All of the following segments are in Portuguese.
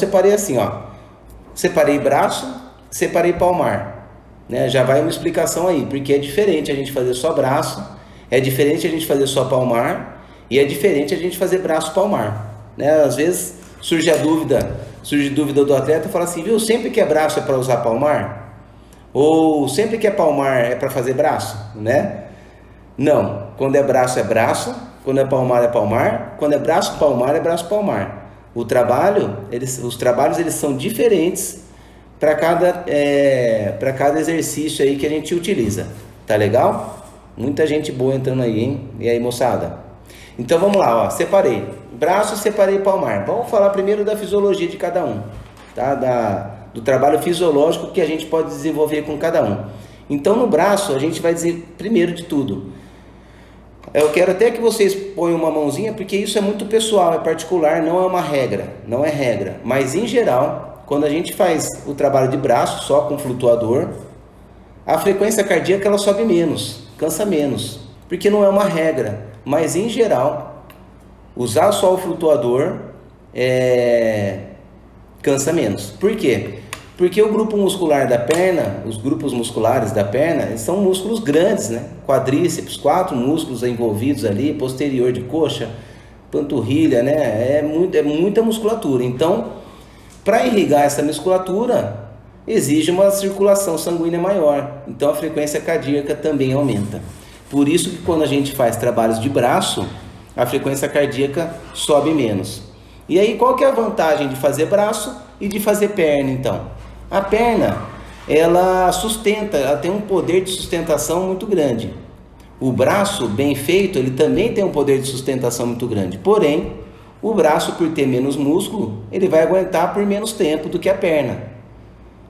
separei assim, ó. Separei braço, separei palmar, né? Já vai uma explicação aí, porque é diferente a gente fazer só braço, é diferente a gente fazer só palmar e é diferente a gente fazer braço palmar, né? Às vezes surge dúvida do atleta, fala assim, viu, sempre que é braço é para usar palmar? Ou sempre que é palmar é para fazer braço, né? Não, quando é braço, quando é palmar, quando é braço palmar, é braço palmar. Os trabalhos eles são diferentes para cada exercício aí que a gente utiliza, tá legal? Muita gente boa entrando aí, hein? E aí, moçada? Então vamos lá, ó, separei braço, separei palmar. Vamos falar primeiro da fisiologia de cada um, tá? Do trabalho fisiológico que a gente pode desenvolver com cada um. Então no braço a gente vai dizer primeiro de tudo. Eu quero até que vocês ponham uma mãozinha, porque isso é muito pessoal, é particular, não é uma regra, não é regra. Mas em geral, quando a gente faz o trabalho de braço só com flutuador, a frequência cardíaca ela sobe menos, cansa menos, porque não é uma regra. Mas em geral, usar só o flutuador cansa menos. Por quê? Porque o grupo muscular da perna, os grupos musculares da perna, eles são músculos grandes, né? Quadríceps, 4 músculos envolvidos ali, posterior de coxa, panturrilha, né? É muita musculatura. Então, para irrigar essa musculatura, exige uma circulação sanguínea maior. Então, a frequência cardíaca também aumenta. Por isso que quando a gente faz trabalhos de braço, a frequência cardíaca sobe menos. E aí, qual que é a vantagem de fazer braço e de fazer perna, então? A perna, ela tem um poder de sustentação muito grande. O braço, bem feito, ele também tem um poder de sustentação muito grande. Porém, o braço, por ter menos músculo, ele vai aguentar por menos tempo do que a perna.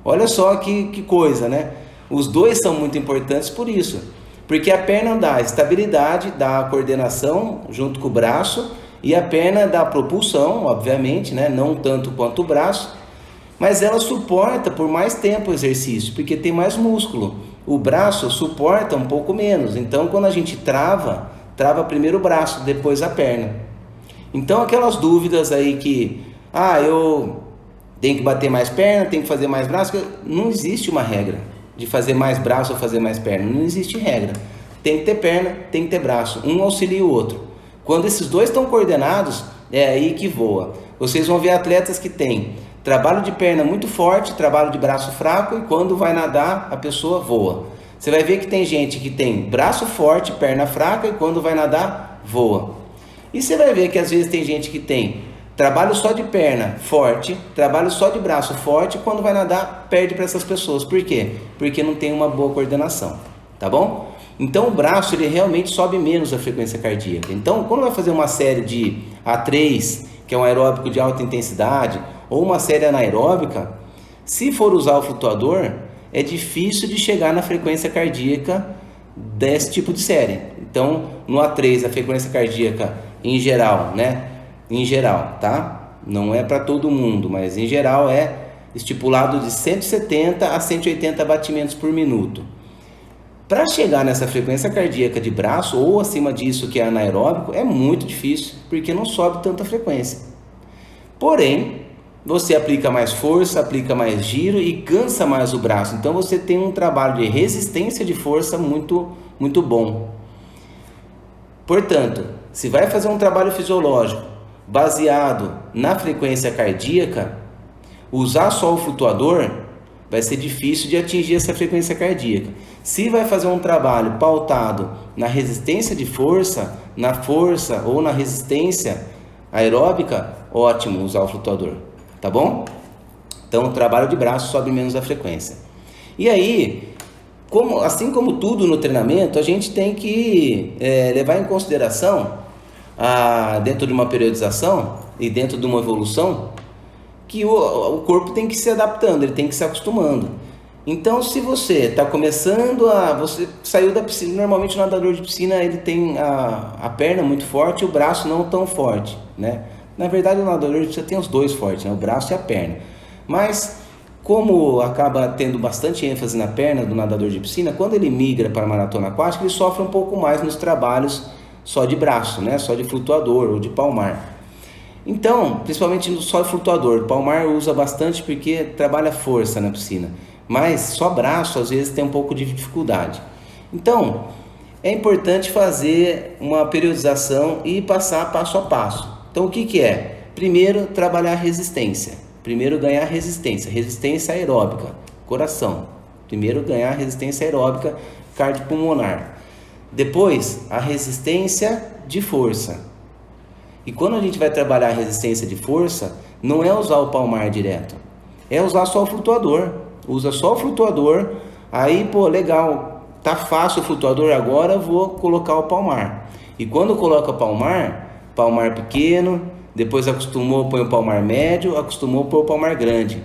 Olha só que coisa, né? Os dois são muito importantes por isso. Porque a perna dá estabilidade, dá coordenação junto com o braço, e a perna dá propulsão, obviamente, né? Não tanto quanto o braço, mas ela suporta por mais tempo o exercício, porque tem mais músculo. O braço suporta um pouco menos. Então, quando a gente trava primeiro o braço, depois a perna. Então, aquelas dúvidas aí que, eu tenho que bater mais perna, tenho que fazer mais braço, não existe uma regra de fazer mais braço ou fazer mais perna. Não existe regra. Tem que ter perna, tem que ter braço. Um auxilia o outro. Quando esses dois estão coordenados, é aí que voa. Vocês vão ver atletas que têm trabalho de perna muito forte, trabalho de braço fraco, e quando vai nadar, a pessoa voa. Você vai ver que tem gente que tem braço forte, perna fraca, e quando vai nadar, voa. E você vai ver que às vezes tem gente que tem trabalho só de perna forte, trabalho só de braço forte, e quando vai nadar, perde para essas pessoas. Por quê? Porque não tem uma boa coordenação, tá bom? Então o braço, ele realmente sobe menos a frequência cardíaca. Então, quando vai fazer uma série de A3, que é um aeróbico de alta intensidade, ou uma série anaeróbica, se for usar o flutuador, é difícil de chegar na frequência cardíaca desse tipo de série. Então, no A3, a frequência cardíaca em geral, né? Em geral, tá? Não é para todo mundo, mas em geral é estipulado de 170 a 180 batimentos por minuto. Para chegar nessa frequência cardíaca de braço ou acima disso, que é anaeróbico, é muito difícil, porque não sobe tanta frequência. Porém, você aplica mais força, aplica mais giro e cansa mais o braço. Então você tem um trabalho de resistência de força muito, muito bom. Portanto, se vai fazer um trabalho fisiológico baseado na frequência cardíaca, usar só o flutuador vai ser difícil de atingir essa frequência cardíaca. Se vai fazer um trabalho pautado na resistência de força, na força ou na resistência aeróbica, ótimo usar o flutuador. Tá bom? Então, o trabalho de braço sobe menos a frequência. E aí, assim como tudo no treinamento, a gente tem que levar em consideração, dentro de uma periodização e dentro de uma evolução, que o corpo tem que ir se adaptando, ele tem que ir se acostumando. Então, se você está começando você saiu da piscina, normalmente o nadador de piscina ele tem a perna muito forte e o braço não tão forte, né? Na verdade, o nadador de piscina tem os dois fortes, né? O braço e a perna. Mas, como acaba tendo bastante ênfase na perna do nadador de piscina, quando ele migra para a maratona aquática, ele sofre um pouco mais nos trabalhos só de braço, né? Só de flutuador ou de palmar. Então, principalmente no solo flutuador, o palmar usa bastante porque trabalha força na piscina, mas só braço às vezes tem um pouco de dificuldade. Então, é importante fazer uma periodização e passar passo a passo. Então, o que é? Primeiro, trabalhar resistência. Primeiro, ganhar resistência aeróbica, coração. Primeiro, ganhar resistência aeróbica cardiopulmonar. Depois, a resistência de força. E quando a gente vai trabalhar a resistência de força, não é usar o palmar direto, é usar só o flutuador. Usa só o flutuador, aí, pô, legal, tá fácil o flutuador, agora vou colocar o palmar. E quando coloca o palmar pequeno, depois acostumou, põe o palmar médio, acostumou, põe o palmar grande.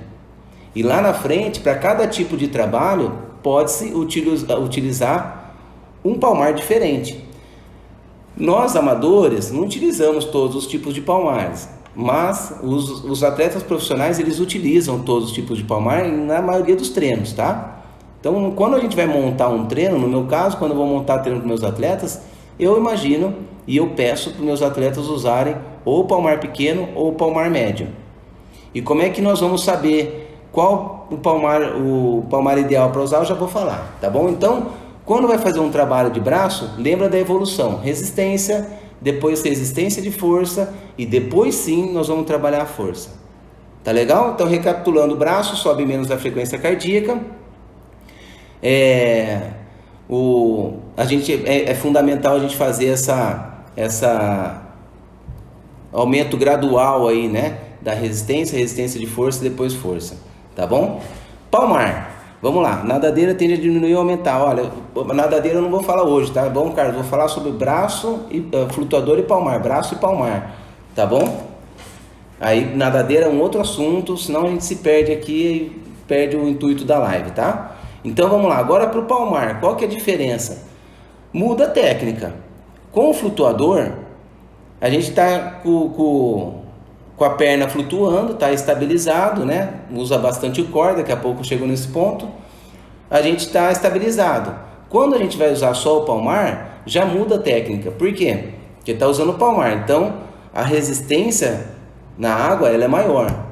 E lá na frente, para cada tipo de trabalho, pode-se utilizar um palmar diferente. Nós, amadores, não utilizamos todos os tipos de palmares, mas os atletas profissionais, eles utilizam todos os tipos de palmar na maioria dos treinos, tá? Então, quando a gente vai montar um treino, no meu caso, quando eu vou montar treino com meus atletas, eu imagino e eu peço para os meus atletas usarem ou o palmar pequeno ou o palmar médio. E como é que nós vamos saber qual o palmar ideal para usar? Eu já vou falar, tá bom? Então, quando vai fazer um trabalho de braço, lembra da evolução, resistência, depois resistência de força e depois sim nós vamos trabalhar a força. Tá legal? Então, recapitulando, o braço sobe menos a frequência cardíaca. É fundamental a gente fazer essa aumento gradual aí, né, da resistência de força e depois força, tá bom? Palmar. Vamos lá, nadadeira tende a diminuir ou aumentar. Olha, nadadeira eu não vou falar hoje, tá bom, Carlos? Vou falar sobre braço, flutuador e palmar, braço e palmar, tá bom? Aí, nadadeira é um outro assunto, senão a gente se perde aqui e perde o intuito da live, tá? Então vamos lá, agora para o palmar, qual que é a diferença? Muda a técnica. Com o flutuador, a gente está com a perna flutuando, está estabilizado, né? Usa bastante o core, daqui a pouco eu chego nesse ponto. A gente está estabilizado. Quando a gente vai usar só o palmar, já muda a técnica. Por quê? Porque está usando o palmar. Então, a resistência na água ela é maior.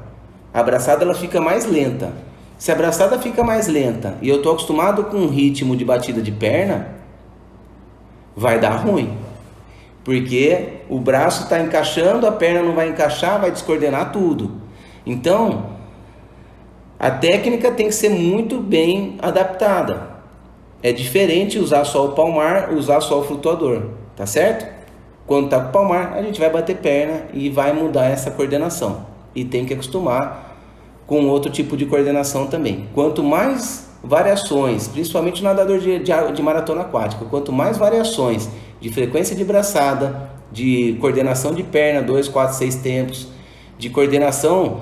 A braçada ela fica mais lenta. Se a braçada fica mais lenta e eu estou acostumado com um ritmo de batida de perna, vai dar ruim. Porque o braço está encaixando, a perna não vai encaixar, vai descoordenar tudo. Então, a técnica tem que ser muito bem adaptada. É diferente usar só o palmar, usar só o flutuador, tá certo? Quando está com o palmar, a gente vai bater perna e vai mudar essa coordenação. E tem que acostumar com outro tipo de coordenação também. Quanto mais variações, principalmente o nadador de maratona aquática, quanto mais variações de frequência de braçada, de coordenação de perna, 2, 4, 6 tempos, de coordenação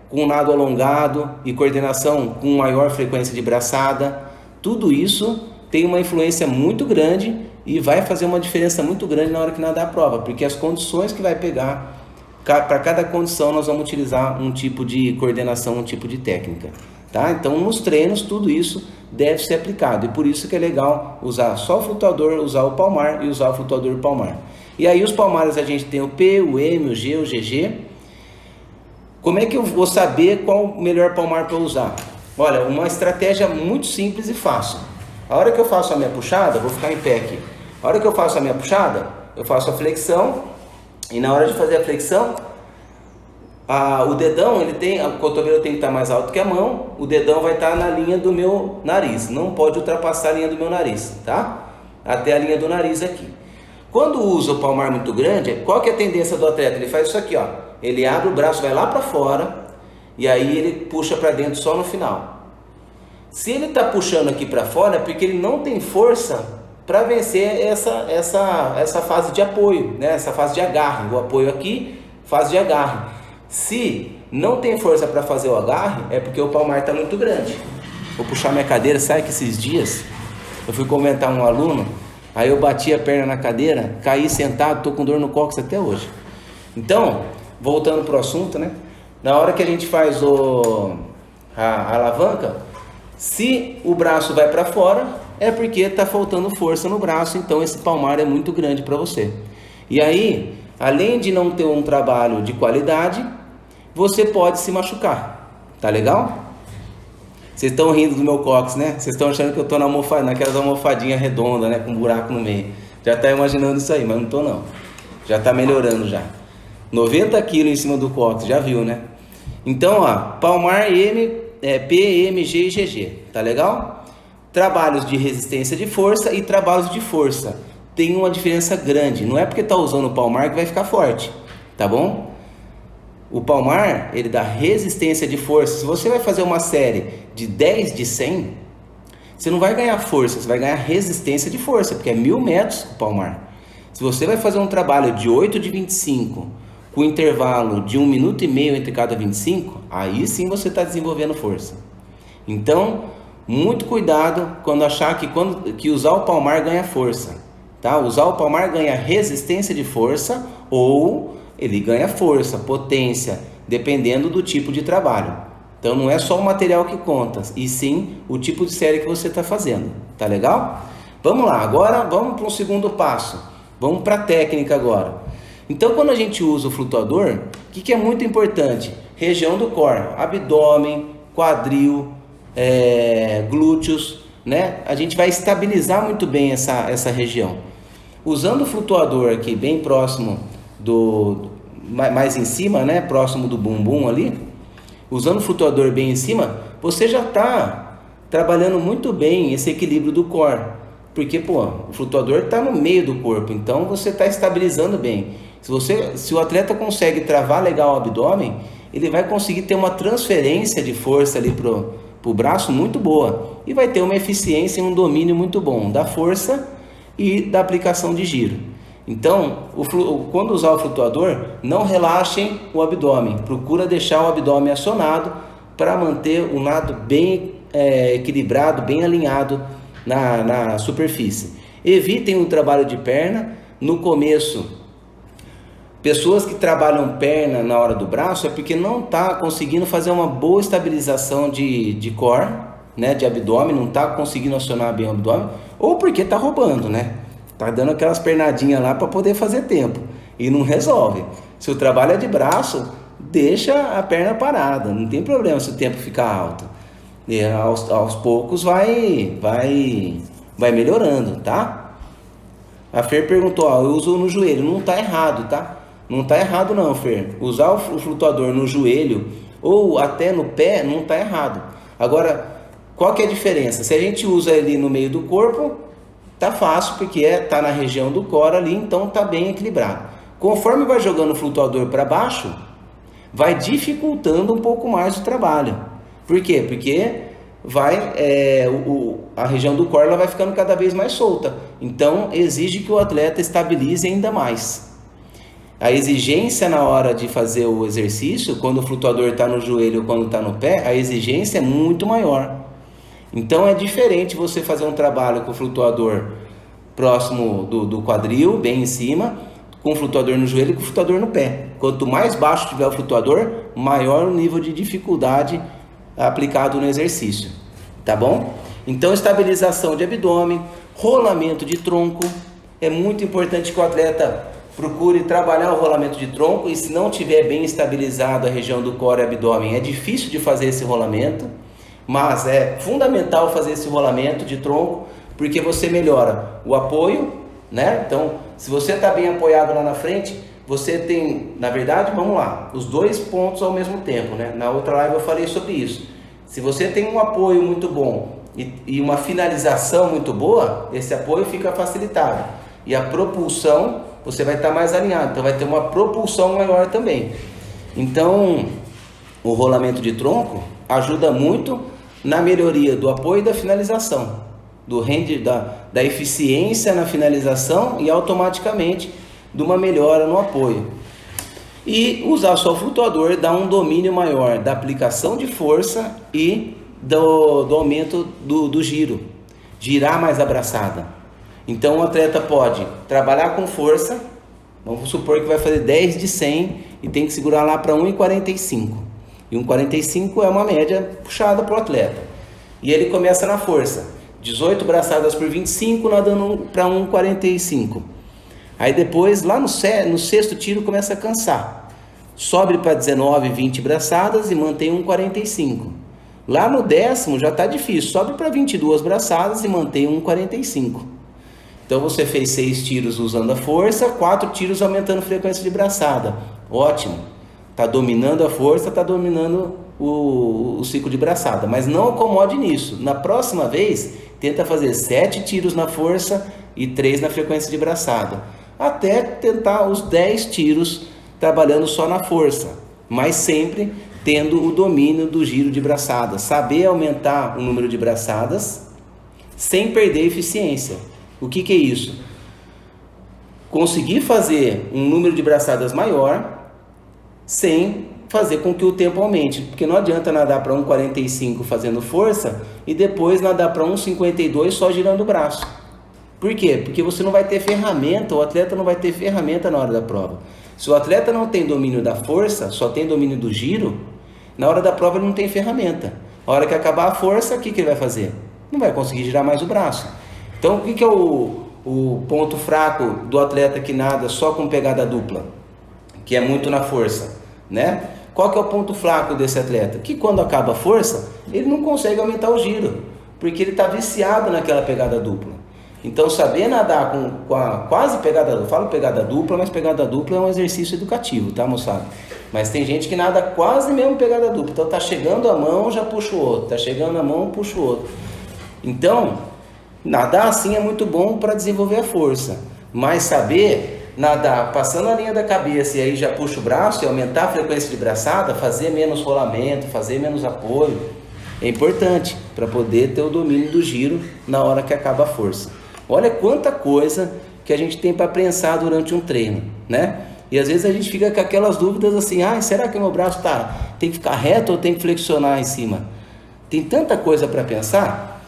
com nado alongado e coordenação com maior frequência de braçada, tudo isso tem uma influência muito grande e vai fazer uma diferença muito grande na hora que nadar a prova, porque as condições que vai pegar, para cada condição nós vamos utilizar um tipo de coordenação, um tipo de técnica. Tá? Então, nos treinos, tudo isso deve ser aplicado. E por isso que é legal usar só o flutuador, usar o palmar e usar o flutuador e o palmar. E aí, os palmares, a gente tem o P, o M, o G, o GG. Como é que eu vou saber qual o melhor palmar para usar? Olha, uma estratégia muito simples e fácil. A hora que eu faço a minha puxada, vou ficar em pé aqui. A hora que eu faço a minha puxada, eu faço a flexão. E na hora de fazer a flexão, o dedão, o cotovelo tem que estar mais alto que a mão, o dedão vai estar na linha do meu nariz, não pode ultrapassar a linha do meu nariz, tá? Até a linha do nariz aqui. Quando usa o palmar muito grande, qual que é a tendência do atleta? Ele faz isso aqui, ó. Ele abre o braço, vai lá para fora, e aí ele puxa para dentro só no final. Se ele está puxando aqui para fora, é porque ele não tem força para vencer essa fase de apoio, né? Essa fase de agarre, o apoio aqui, fase de agarre. Se não tem força para fazer o agarre, é porque o palmar está muito grande. Vou puxar minha cadeira, sabe que esses dias eu fui comentar um aluno, aí eu bati a perna na cadeira, caí sentado, estou com dor no cóccix até hoje. Então, voltando para o assunto, né? Na hora que a gente faz a alavanca, se o braço vai para fora, é porque está faltando força no braço, então esse palmar é muito grande para você. E aí, além de não ter um trabalho de qualidade, você pode se machucar. Tá legal? Vocês estão rindo do meu cóccix, né? Vocês estão achando que eu estou naquelas almofadinhas redondas, né? Com um buraco no meio. Já está imaginando isso aí, mas não estou não. Já está melhorando já. 90 quilos em cima do cóccix, já viu, né? Então, ó, palmar P, M, G e GG. Tá legal? Trabalhos de resistência de força e trabalhos de força. Tem uma diferença grande. Não é porque está usando o palmar que vai ficar forte. Tá bom? O palmar, ele dá resistência de força. Se você vai fazer uma série de 10 de 100, você não vai ganhar força, você vai ganhar resistência de força, porque é 1000 metros o palmar. Se você vai fazer um trabalho de 8 de 25, com intervalo de 1 minuto e meio entre cada 25, aí sim você está desenvolvendo força. Então, muito cuidado quando achar que usar o palmar ganha força. Tá? Usar o palmar ganha resistência de força ou ele ganha força, potência, dependendo do tipo de trabalho. Então não é só o material que conta, e sim o tipo de série que você está fazendo. Tá legal? Vamos lá, agora vamos para um segundo passo. Vamos para a técnica agora. Então quando a gente usa o flutuador, o que é muito importante? Região do core, abdômen, quadril, glúteos, né? A gente vai estabilizar muito bem essa região. Usando o flutuador aqui bem próximo mais em cima, né? Próximo do bumbum ali, usando o flutuador bem em cima, você já está trabalhando muito bem esse equilíbrio do core, porque o flutuador está no meio do corpo, então você está estabilizando bem. Se o atleta consegue travar legal o abdômen, ele vai conseguir ter uma transferência de força ali pro braço muito boa e vai ter uma eficiência e um domínio muito bom da força e da aplicação de giro. Então, quando usar o flutuador, não relaxem o abdômen. Procura deixar o abdômen acionado para manter o lado bem equilibrado, bem alinhado na superfície. Evitem o trabalho de perna. No começo, pessoas que trabalham perna na hora do braço é porque não está conseguindo fazer uma boa estabilização de core, né, de abdômen, não está conseguindo acionar bem o abdômen, ou porque está roubando, né? Tá dando aquelas pernadinhas lá para poder fazer tempo e não resolve. Se o trabalho é de braço, deixa a perna parada, não tem problema se o tempo ficar alto. E aos poucos vai melhorando, tá? A Fer perguntou, eu uso no joelho, não tá errado, tá? Não tá errado não, Fer. Usar o flutuador no joelho ou até no pé não tá errado. Agora, qual que é a diferença? Se a gente usa ele no meio do corpo, tá fácil, porque tá na região do core ali, então tá bem equilibrado. Conforme vai jogando o flutuador para baixo, vai dificultando um pouco mais o trabalho. Por quê? Porque a região do core ela vai ficando cada vez mais solta. Então exige que o atleta estabilize ainda mais. A exigência na hora de fazer o exercício, quando o flutuador está no joelho ou quando está no pé, a exigência é muito maior. Então é diferente você fazer um trabalho com o flutuador próximo do quadril, bem em cima, com o flutuador no joelho e com o flutuador no pé. Quanto mais baixo tiver o flutuador, maior o nível de dificuldade aplicado no exercício. Tá bom? Então estabilização de abdômen, rolamento de tronco. É muito importante que o atleta procure trabalhar o rolamento de tronco, e se não tiver bem estabilizado a região do core e abdômen, é difícil de fazer esse rolamento. Mas é fundamental fazer esse rolamento de tronco, porque você melhora o apoio, né? Então, se você está bem apoiado lá na frente, você tem, na verdade, vamos lá, os dois pontos ao mesmo tempo, né? Na outra live eu falei sobre isso. Se você tem um apoio muito bom e uma finalização muito boa, esse apoio fica facilitado. E a propulsão, você vai estar mais alinhado, então vai ter uma propulsão maior também. Então, o rolamento de tronco ajuda muito na melhoria do apoio e da finalização, da eficiência na finalização e automaticamente de uma melhora no apoio. E usar só o flutuador dá um domínio maior da aplicação de força e do aumento do giro, girar mais a braçada. Então o atleta pode trabalhar com força, vamos supor que vai fazer 10 de 100 e tem que segurar lá para 1,45. E 1,45 é uma média puxada para o atleta. E ele começa na força, 18 braçadas por 25, nadando para 1,45. Aí depois, lá no sexto tiro, começa a cansar. Sobe para 19, 20 braçadas e mantém um 45. Lá no 10º já está difícil, sobe para 22 braçadas e mantém um 45. Então você fez 6 tiros usando a força, 4 tiros aumentando a frequência de braçada. Ótimo, está dominando a força, está dominando o ciclo de braçada, mas não acomode nisso. Na próxima vez, tenta fazer 7 tiros na força e 3 na frequência de braçada, até tentar os 10 tiros trabalhando só na força, mas sempre tendo o domínio do giro de braçadas, saber aumentar o número de braçadas sem perder eficiência. O que é isso? Conseguir fazer um número de braçadas maior sem fazer com que o tempo aumente, porque não adianta nadar para 1,45 fazendo força e depois nadar para 1,52 só girando o braço. Por quê? Porque você não vai ter ferramenta, o atleta não vai ter ferramenta na hora da prova. Se o atleta não tem domínio da força, só tem domínio do giro, na hora da prova ele não tem ferramenta. A hora que acabar a força, o que ele vai fazer? Não vai conseguir girar mais o braço. Então, o que é o ponto fraco do atleta que nada só com pegada dupla? Que é muito na força, né? Qual que é o ponto fraco desse atleta? Que quando acaba a força, ele não consegue aumentar o giro, porque ele está viciado naquela pegada dupla. Então, saber nadar com a quase pegada dupla, eu falo pegada dupla, mas pegada dupla é um exercício educativo, tá, moçada? Mas tem gente que nada quase mesmo pegada dupla. Então, tá chegando a mão, já puxa o outro. Tá chegando a mão, puxa o outro. Então, nadar assim é muito bom para desenvolver a força. Mas saber nadar passando a linha da cabeça e aí já puxa o braço e aumentar a frequência de braçada, fazer menos rolamento, fazer menos apoio, é importante para poder ter o domínio do giro na hora que acaba a força. Olha quanta coisa que a gente tem para pensar durante um treino, né? E às vezes a gente fica com aquelas dúvidas assim, será que o meu braço tem que ficar reto ou tem que flexionar em cima? Tem tanta coisa para pensar.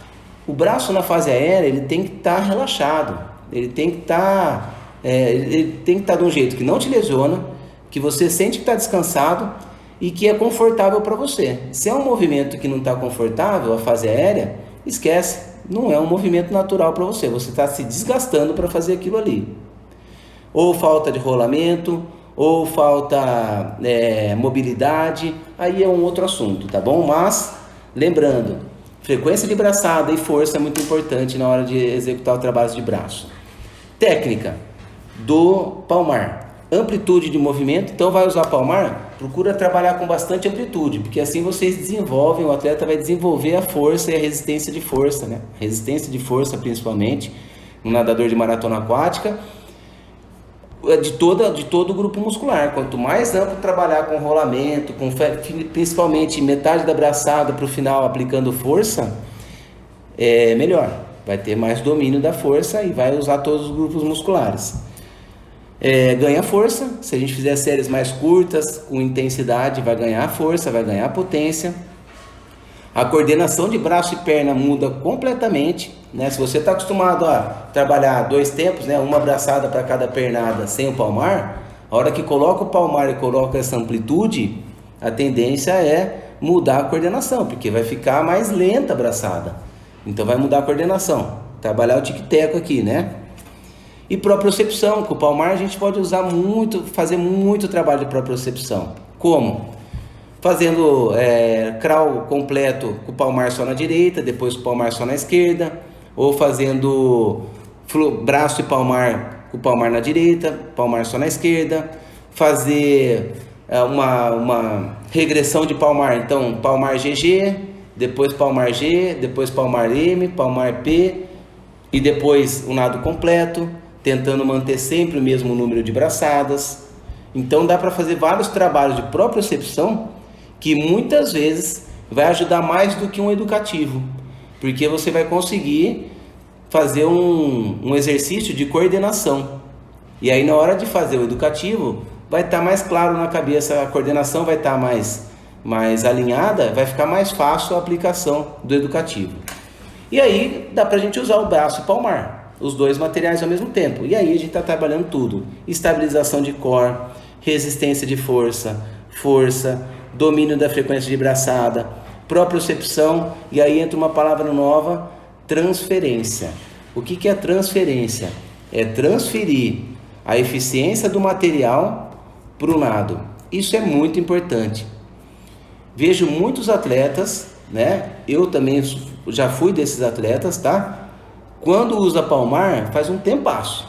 O braço na fase aérea, ele tem que estar relaxado, ele tem que estar de um jeito que não te lesiona, que você sente que está descansado e que é confortável para você. Se é um movimento que não está confortável, a fase aérea, esquece, não é um movimento natural para você, você está se desgastando para fazer aquilo ali. Ou falta de rolamento, ou falta mobilidade, aí é um outro assunto, tá bom? Mas, lembrando, frequência de braçada e força é muito importante na hora de executar o trabalho de braço. Técnica do palmar, amplitude de movimento. Então vai usar palmar, procura trabalhar com bastante amplitude, porque assim vocês desenvolvem, o atleta vai desenvolver a força e a resistência de força, né? Resistência de força principalmente, um nadador de maratona aquática, de todo o grupo muscular. Quanto mais amplo trabalhar com rolamento, principalmente metade da braçada para o final aplicando força, é melhor. Vai ter mais domínio da força e vai usar todos os grupos musculares. Ganha força, se a gente fizer séries mais curtas, com intensidade, vai ganhar força, vai ganhar potência. A coordenação de braço e perna muda completamente, né? Se você está acostumado a trabalhar 2 tempos, né? Uma braçada para cada pernada sem o palmar, a hora que coloca o palmar e coloca essa amplitude, a tendência é mudar a coordenação, porque vai ficar mais lenta a braçada. Então vai mudar a coordenação, trabalhar o tic-teco aqui, né? E propriocepção, com o palmar a gente pode usar muito, fazer muito trabalho de propriocepção. Como? Fazendo crawl completo com o palmar só na direita, depois com o palmar só na esquerda, ou fazendo braço e palmar com o palmar na direita, palmar só na esquerda, fazer uma regressão de palmar, então palmar GG, depois palmar G, depois palmar M, palmar P e depois o nado completo, tentando manter sempre o mesmo número de braçadas. Então dá para fazer vários trabalhos de propriocepção que muitas vezes vai ajudar mais do que um educativo, porque você vai conseguir fazer um exercício de coordenação. E aí na hora de fazer o educativo, vai estar mais claro na cabeça, a coordenação vai estar mais alinhada, vai ficar mais fácil a aplicação do educativo. E aí dá para a gente usar o braço e palmar, os dois materiais ao mesmo tempo. E aí a gente está trabalhando tudo: estabilização de core, resistência de força, domínio da frequência de braçada, propriocepção, e aí entra uma palavra nova, transferência. O que é transferência? É transferir a eficiência do material para o nado. Isso é muito importante. Vejo muitos atletas, né? Eu também já fui desses atletas, tá? Quando usa palmar, faz um tempasso.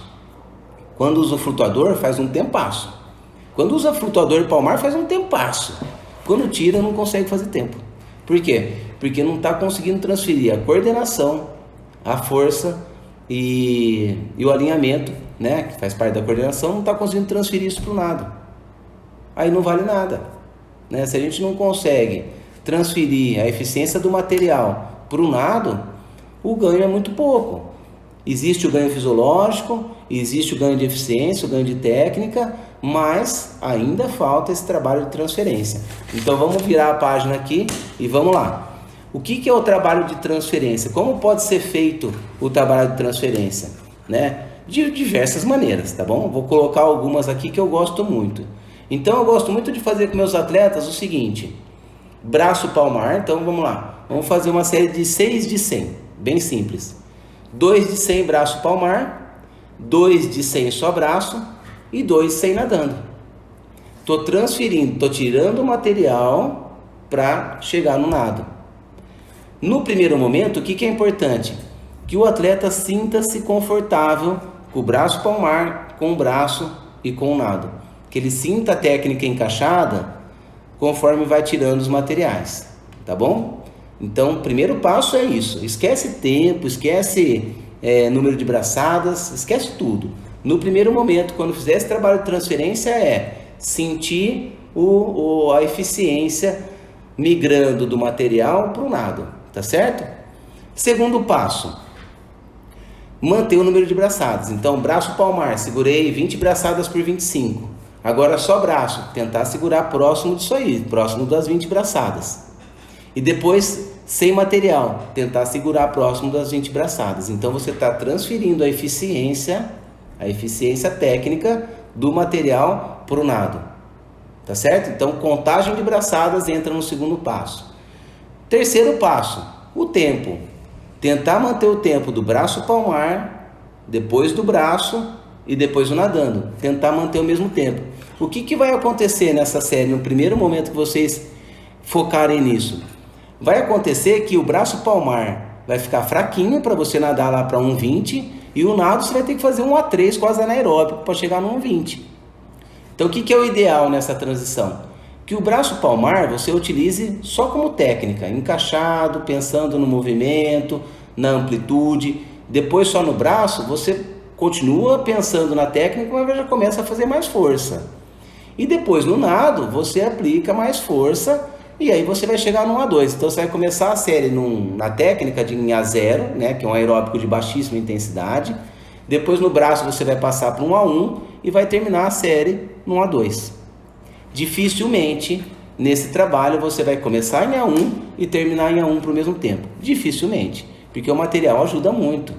Quando usa o flutuador, faz um tempasso. Quando usa flutuador e palmar, faz um tempasso. Quando tira, não consegue fazer tempo. Por quê? Porque não está conseguindo transferir a coordenação, a força e o alinhamento, né? Que faz parte da coordenação, não está conseguindo transferir isso para o nado. Aí não vale nada, né? Se a gente não consegue transferir a eficiência do material para o nado, o ganho é muito pouco. Existe o ganho fisiológico, existe o ganho de eficiência, o ganho de técnica, mas ainda falta esse trabalho de transferência. Então vamos virar a página aqui e vamos lá. O que é o trabalho de transferência? Como pode ser feito o trabalho de transferência, né? De diversas maneiras, tá bom? Vou colocar algumas aqui que eu gosto muito. Então eu gosto muito de fazer com meus atletas o seguinte: braço palmar. Então vamos lá, vamos fazer uma série de 6 de 100, bem simples. 2 de 100 braço palmar, 2 de 100 só braço e 2 de 100 nadando. Estou transferindo, estou tirando o material para chegar no nado. No primeiro momento, o que é importante? Que o atleta sinta-se confortável com o braço palmar, com o braço e com o nado. Que ele sinta a técnica encaixada conforme vai tirando os materiais, tá bom? Então, o primeiro passo é isso. Esquece tempo, esquece número de braçadas, esquece tudo. No primeiro momento, quando fizer esse trabalho de transferência, é sentir a eficiência migrando do material para o nado, tá certo? Segundo passo, manter o número de braçadas. Então, braço palmar, segurei 20 braçadas por 25. Agora só braço, tentar segurar próximo disso aí, próximo das 20 braçadas. E depois, sem material, tentar segurar próximo das 20 braçadas. Então você está transferindo a eficiência técnica do material para o nado. Tá certo? Então, contagem de braçadas entra no segundo passo. Terceiro passo, o tempo. Tentar manter o tempo do braço palmar, depois do braço e depois o nadando. Tentar manter o mesmo tempo. O que vai acontecer nessa série, no primeiro momento que vocês focarem nisso? Vai acontecer que o braço palmar vai ficar fraquinho para você nadar lá para 1,20 e o nado você vai ter que fazer um A3 quase anaeróbico para chegar no 1,20. Então o que é o ideal nessa transição? Que o braço palmar você utilize só como técnica, encaixado, pensando no movimento, na amplitude. Depois só no braço você continua pensando na técnica, mas já começa a fazer mais força. E depois no nado você aplica mais força e aí você vai chegar no A2. Então você vai começar a série na técnica de em A0, né, que é um aeróbico de baixíssima intensidade. Depois no braço você vai passar para um A1 e vai terminar a série no A2. Dificilmente nesse trabalho você vai começar em A1 e terminar em A1 para o mesmo tempo. Dificilmente, porque o material ajuda muito.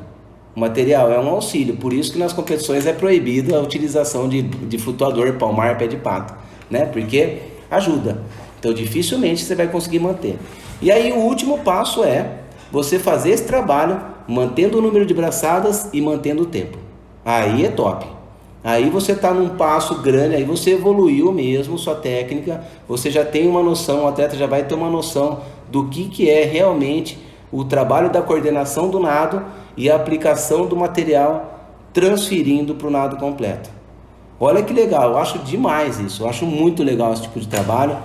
O material é um auxílio, por isso que nas competições é proibido a utilização de flutuador, palmar, pé de pato, né? Porque ajuda. Então dificilmente você vai conseguir manter. E aí o último passo é você fazer esse trabalho mantendo o número de braçadas e mantendo o tempo. Aí é top. Aí você está num passo grande, aí você evoluiu mesmo sua técnica, você já tem uma noção, o atleta já vai ter uma noção do que é realmente o trabalho da coordenação do nado e a aplicação do material transferindo para o nado completo. Olha que legal, eu acho demais isso, eu acho muito legal esse tipo de trabalho.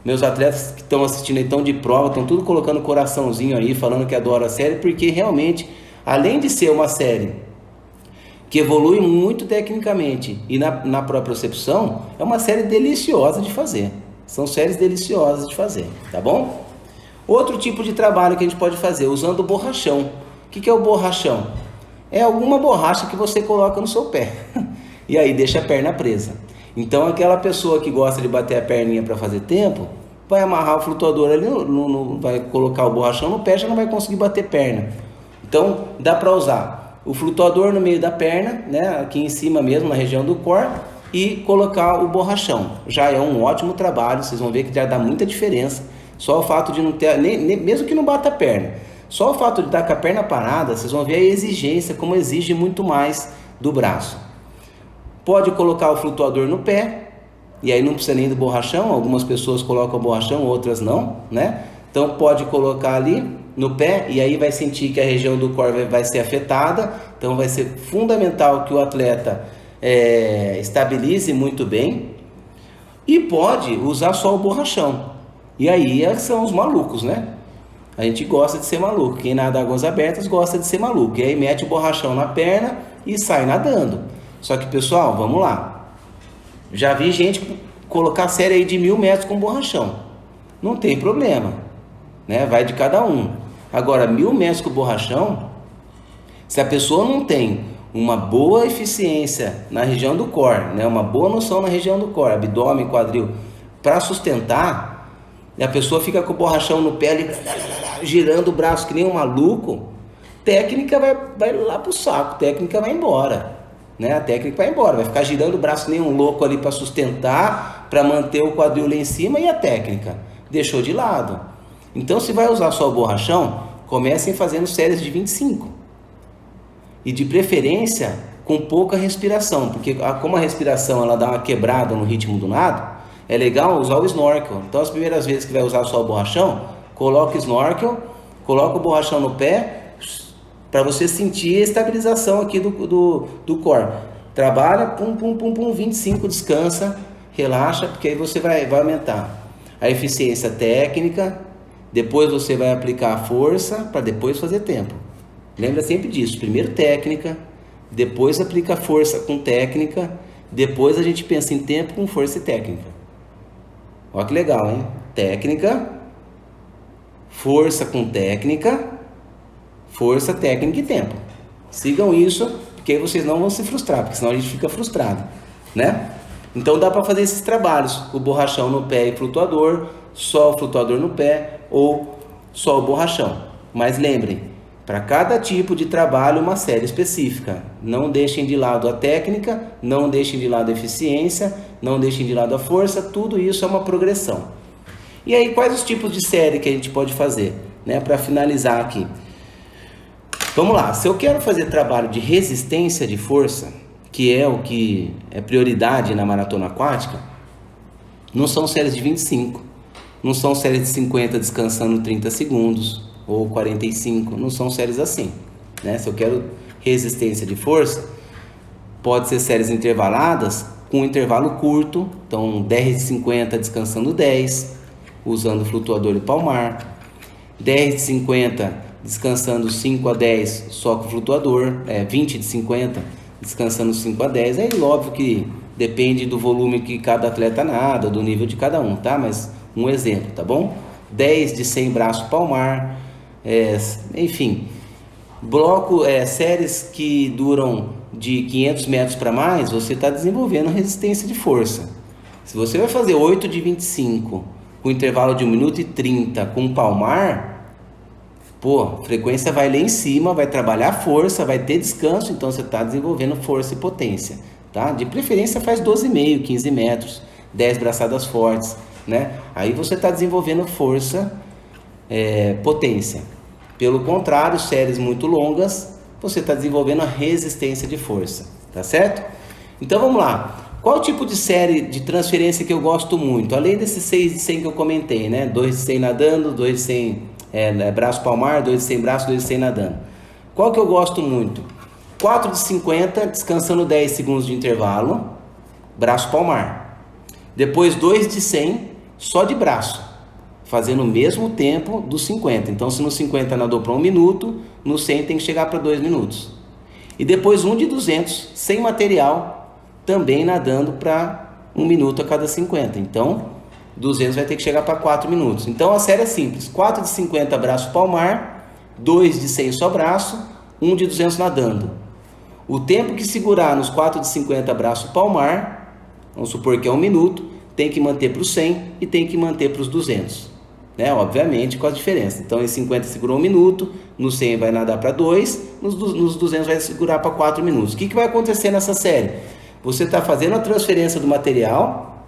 Meus atletas que estão assistindo aí, estão de prova, estão tudo colocando coraçãozinho aí, falando que adoram a série, porque realmente, além de ser uma série que evolui muito tecnicamente e na própria percepção, é uma série deliciosa de fazer. São séries deliciosas de fazer, tá bom? Outro tipo de trabalho que a gente pode fazer, usando o borrachão. O que é o borrachão? É alguma borracha que você coloca no seu pé e aí deixa a perna presa. Então aquela pessoa que gosta de bater a perninha para fazer tempo, vai amarrar o flutuador ali, vai colocar o borrachão no pé, já não vai conseguir bater perna. Então dá para usar o flutuador no meio da perna, né, aqui em cima mesmo, na região do core, e colocar o borrachão. Já é um ótimo trabalho, vocês vão ver que já dá muita diferença. Só o fato de não ter, mesmo que não bata a perna, só o fato de estar com a perna parada, vocês vão ver a exigência, como exige muito mais do braço. Pode colocar o flutuador no pé, e aí não precisa nem do borrachão. Algumas pessoas colocam o borrachão, outras não, né? Então pode colocar ali no pé, e aí vai sentir que a região do core vai ser afetada. Então vai ser fundamental que o atleta estabilize muito bem. E pode usar só o borrachão. E aí são os malucos, né? A gente gosta de ser maluco. Quem nada águas abertas gosta de ser maluco. E aí mete o borrachão na perna e sai nadando. Só que, pessoal, vamos lá. Já vi gente colocar série aí de 1000 metros com borrachão. Não tem problema, né? Vai de cada um. Agora, 1000 metros com borrachão, se a pessoa não tem uma boa eficiência na região do core, né? Uma boa noção na região do core, abdômen, quadril, para sustentar, e a pessoa fica com o borrachão no pé ali, girando o braço que nem um maluco, técnica vai lá pro saco, técnica vai embora, né? A técnica vai embora, vai ficar girando o braço que nem um louco ali para sustentar, para manter o quadril lá em cima, e a técnica deixou de lado. Então, se vai usar só o borrachão, comecem fazendo séries de 25. E de preferência com pouca respiração, porque como a respiração ela dá uma quebrada no ritmo do nado, é legal usar o snorkel. Então, as primeiras vezes que vai usar só o borrachão, coloca o snorkel, coloca o borrachão no pé, para você sentir a estabilização aqui do core. Trabalha, pum, pum, pum, pum, 25, descansa, relaxa, porque aí você vai aumentar a eficiência técnica, depois você vai aplicar a força, para depois fazer tempo. Lembra sempre disso, primeiro técnica, depois aplica a força com técnica, depois a gente pensa em tempo com força e técnica. Olha que legal, hein? Técnica, força com técnica, força, técnica e tempo. Sigam isso, porque aí vocês não vão se frustrar, porque senão a gente fica frustrado, né? Então dá para fazer esses trabalhos, o borrachão no pé e flutuador, só o flutuador no pé ou só o borrachão. Mas lembrem, para cada tipo de trabalho uma série específica. Não deixem de lado a técnica, não deixem de lado a eficiência, não deixem de lado a força, tudo isso é uma progressão. E aí, quais os tipos de série que a gente pode fazer, né? Para finalizar aqui. Vamos lá, se eu quero fazer trabalho de resistência de força, que é o que é prioridade na maratona aquática, não são séries de 25, não são séries de 50 descansando 30 segundos, ou 45, não são séries assim, né? Se eu quero resistência de força, pode ser séries intervaladas com um intervalo curto, então 10 de 50 descansando 10, usando flutuador e palmar, 10 de 50 descansando 5 a 10 só com flutuador, 20 de 50 descansando 5 a 10, aí óbvio que depende do volume que cada atleta nada, do nível de cada um, tá? Mas um exemplo, tá bom? 10 de 100 braço palmar, enfim, séries que duram de 500 metros para mais, você está desenvolvendo resistência de força. Se você vai fazer 8 de 25 com intervalo de 1 minuto e 30 com palmar, a frequência vai lá em cima, vai trabalhar força, vai ter descanso, então você está desenvolvendo força e potência, tá? De preferência faz 12,5, 15 metros, 10 braçadas fortes, né? Aí você está desenvolvendo força, potência. Pelo contrário, séries muito longas, você está desenvolvendo a resistência de força, tá certo? Então vamos lá. Qual tipo de série de transferência que eu gosto muito? Além desses 6 de 100 que eu comentei, né? 2 de 100 nadando, 2 de 100 braço palmar, 2 de 100 braço, 2 de 100 nadando. Qual que eu gosto muito? 4 de 50, descansando 10 segundos de intervalo, braço palmar. Depois 2 de 100, só de braço, fazendo o mesmo tempo dos 50. Então, se no 50 nadou para 1 minuto, no 100 tem que chegar para 2 minutos. E depois 1 de 200, sem material, também nadando para 1 minuto a cada 50. Então, 200 vai ter que chegar para 4 minutos. Então, a série é simples. 4 de 50 braço palmar, 2 de 100 só braço, 1 de 200 nadando. O tempo que segurar nos 4 de 50 braço palmar, vamos supor que é 1 minuto, tem que manter para os 100 e tem que manter para os 200. Né? Obviamente com a diferença. Então em 50 segurou 1 minuto, no 100 vai nadar para 2, nos 200 vai segurar para 4 minutos. O que vai acontecer nessa série? Você está fazendo a transferência do material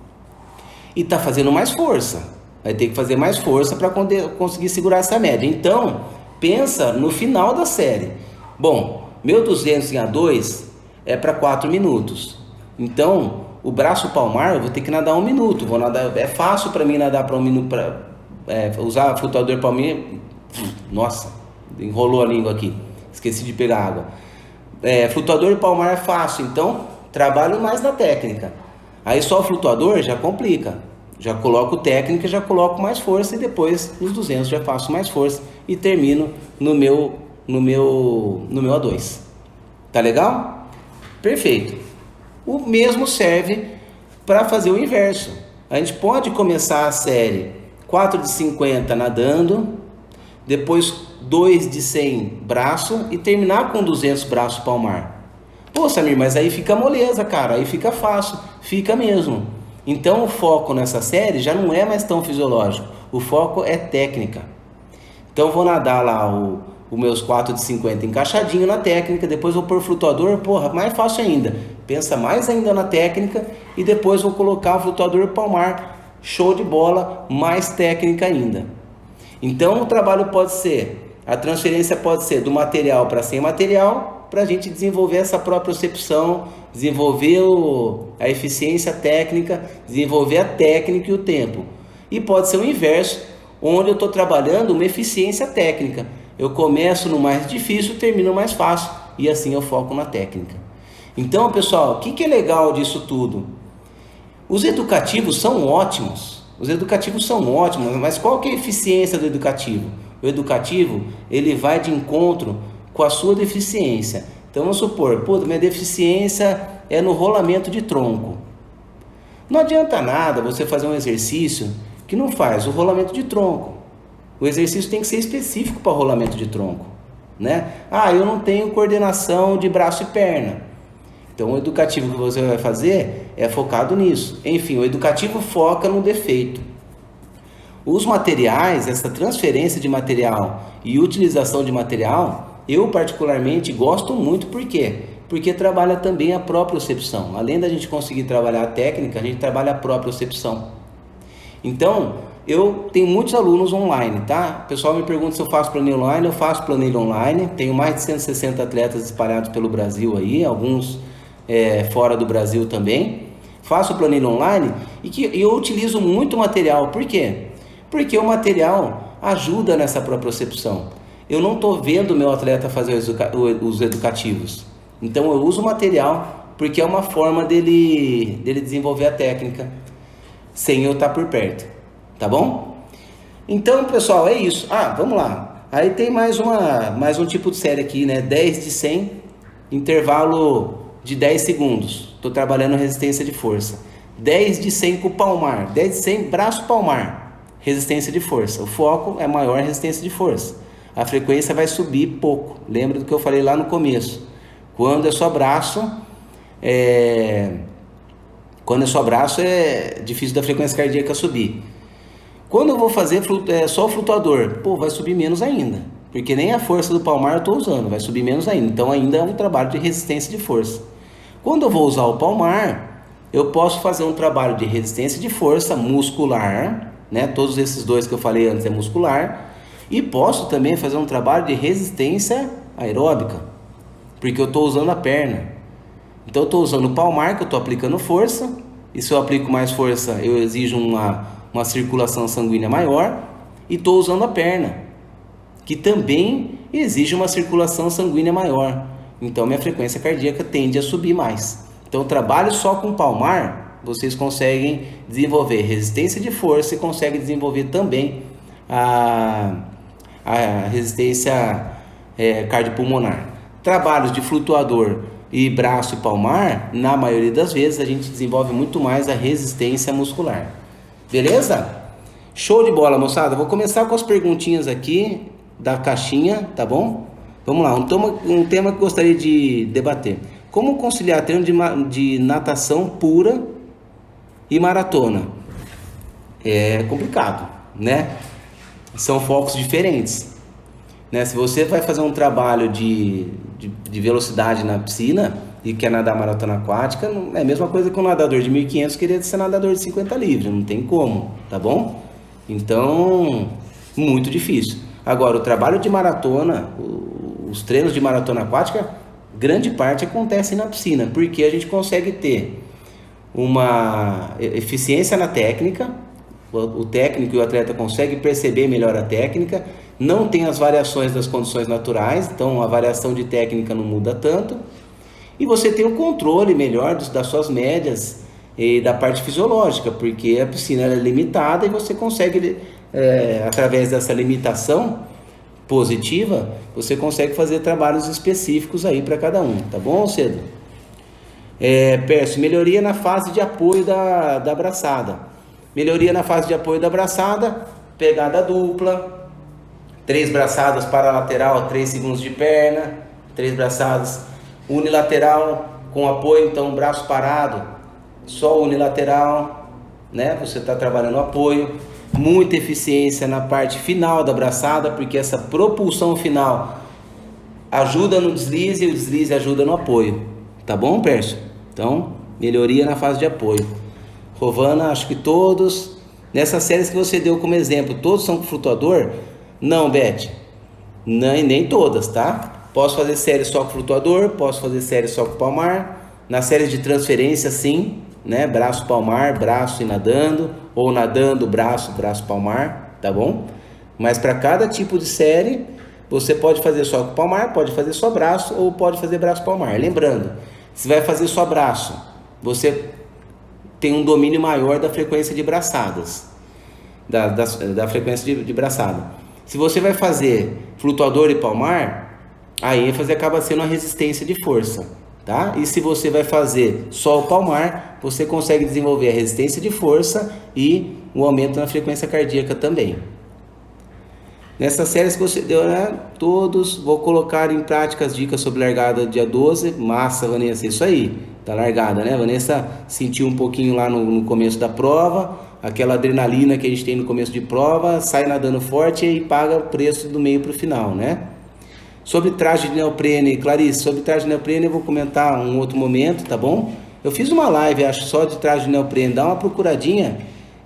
e está fazendo mais força. Vai ter que fazer mais força para conseguir segurar essa média. Então, pensa no final da série. Bom, meu 200 em A2 é para 4 minutos. Então, o braço palmar eu vou ter que nadar 1 minuto. Vou nadar, é fácil para mim nadar para 1 minuto, usar flutuador palmar. Nossa, enrolou a língua aqui. Esqueci de pegar água. Flutuador palmar é fácil, então trabalho mais na técnica. Aí só o flutuador já complica. Já coloco técnica, já coloco mais força e depois nos 200 já faço mais força e termino no meu A2. Tá legal? Perfeito. O mesmo serve para fazer o inverso. A gente pode começar a série 4 de 50 nadando, depois 2 de 100 braço e terminar com 200 braço palmar. Pô, Samir, mas aí fica moleza, cara, aí fica fácil, fica mesmo. Então o foco nessa série já não é mais tão fisiológico, o foco é técnica. Então eu vou nadar lá os meus 4 de 50 encaixadinho na técnica, depois vou pôr flutuador, porra, mais fácil ainda. Pensa mais ainda na técnica e depois vou colocar o flutuador palmar, show de bola, mais técnica ainda. Então o trabalho pode ser, a transferência pode ser do material para sem material, para a gente desenvolver essa propriocepção, desenvolver a eficiência técnica, desenvolver a técnica e o tempo. E pode ser o inverso, onde eu estou trabalhando uma eficiência técnica. Eu começo no mais difícil, termino no mais fácil, e assim eu foco na técnica. Então, pessoal, o que é legal disso tudo? Os educativos são ótimos. Os educativos são ótimos, mas qual que é a eficiência do educativo? O educativo, ele vai de encontro com a sua deficiência. Então vamos supor, minha deficiência é no rolamento de tronco. Não adianta nada você fazer um exercício que não faz o rolamento de tronco. O exercício tem que ser específico para rolamento de tronco, né? Eu não tenho coordenação de braço e perna. Então o educativo que você vai fazer é focado nisso. Enfim, o educativo foca no defeito. Os materiais, essa transferência de material e utilização de material, eu particularmente gosto muito. Por quê? Porque trabalha também a propriocepção. Além da gente conseguir trabalhar a técnica, a gente trabalha a propriocepção. Então, eu tenho muitos alunos online, tá? O pessoal me pergunta se eu faço planilha online. Eu faço planilha online. Tenho mais de 160 atletas espalhados pelo Brasil aí, alguns fora do Brasil também. Faço planilha online e eu utilizo muito material. Por quê? Porque o material ajuda nessa propriocepção. Eu não estou vendo o meu atleta fazer os educativos. Então eu uso o material porque é uma forma dele desenvolver a técnica sem eu estar por perto. Tá bom? Então, pessoal, é isso. Vamos lá. Aí tem mais um tipo de série aqui, né? 10 de 100, intervalo de 10 segundos. Estou trabalhando resistência de força. 10 de 100 com palmar. 10 de 100 braço palmar. Resistência de força. O foco é maior resistência de força. A frequência vai subir pouco. Lembra do que eu falei lá no começo. Quando é só braço, é difícil da frequência cardíaca subir. Quando eu vou fazer só o flutuador, vai subir menos ainda. Porque nem a força do palmar eu estou usando, vai subir menos ainda. Então ainda é um trabalho de resistência de força. Quando eu vou usar o palmar, eu posso fazer um trabalho de resistência de força muscular, né? Todos esses dois que eu falei antes é muscular. E posso também fazer um trabalho de resistência aeróbica, porque eu estou usando a perna. Então eu estou usando o palmar, que eu estou aplicando força. E se eu aplico mais força, eu exijo uma circulação sanguínea maior. E estou usando a perna, que também exige uma circulação sanguínea maior. Então minha frequência cardíaca tende a subir mais. Então eu trabalho só com palmar, vocês conseguem desenvolver resistência de força e conseguem desenvolver também a resistência cardiopulmonar. Trabalhos de flutuador e braço e palmar, na maioria das vezes a gente desenvolve muito mais a resistência muscular. Beleza? Show de bola, moçada. Vou começar com as perguntinhas aqui da caixinha, tá bom? Vamos lá, um tema que gostaria de debater. Como conciliar treino de natação pura e maratona? É complicado, né? São focos diferentes, né? Se você vai fazer um trabalho de velocidade na piscina e quer nadar maratona aquática, não é a mesma coisa que um nadador de 1.500 querer ser nadador de 50 livres, não tem como, tá bom? Então, muito difícil. Agora, o trabalho de maratona, os treinos de maratona aquática, grande parte acontecem na piscina, porque a gente consegue ter uma eficiência na técnica, o técnico e o atleta conseguem perceber melhor a técnica, não tem as variações das condições naturais, então a variação de técnica não muda tanto, e você tem o controle melhor das suas médias e da parte fisiológica, porque a piscina é limitada e você consegue, através dessa limitação positiva, você consegue fazer trabalhos específicos aí para cada um, tá bom, Cedo? Pércio, melhoria na fase de apoio da braçada. Melhoria na fase de apoio da braçada, pegada dupla, 3 braçadas para lateral, 3 segundos de perna, 3 braçadas unilateral com apoio, então braço parado, só unilateral, né? Você está trabalhando apoio, muita eficiência na parte final da braçada, porque essa propulsão final ajuda no deslize e o deslize ajuda no apoio, tá bom, Pércio? Então, melhoria na fase de apoio. Rovana, acho que todos, nessas séries que você deu como exemplo, todos são com flutuador? Não, Beth, nem todas, tá? Posso fazer série só com flutuador, posso fazer série só com palmar, na série de transferência sim, né? Braço palmar, braço e nadando, ou nadando, braço, braço palmar, tá bom? Mas para cada tipo de série, você pode fazer só com palmar, pode fazer só braço, ou pode fazer braço palmar. Lembrando, se vai fazer só braço, você tem um domínio maior da frequência de braçadas, da frequência de braçada. Se você vai fazer flutuador e palmar, a ênfase acaba sendo a resistência de força, tá? E se você vai fazer só o palmar, você consegue desenvolver a resistência de força e o aumento na frequência cardíaca também. Nessas séries que você deu, né? Todos, vou colocar em prática as dicas sobre largada dia 12. Massa, Vanessa, isso aí. Tá largada, né? Vanessa sentiu um pouquinho lá no começo da prova, aquela adrenalina que a gente tem no começo de prova, sai nadando forte e paga o preço do meio para o final, né? Sobre traje de neoprene, Clarice, sobre traje de neoprene eu vou comentar um outro momento, tá bom? Eu fiz uma live, acho, só de traje de neoprene, dá uma procuradinha,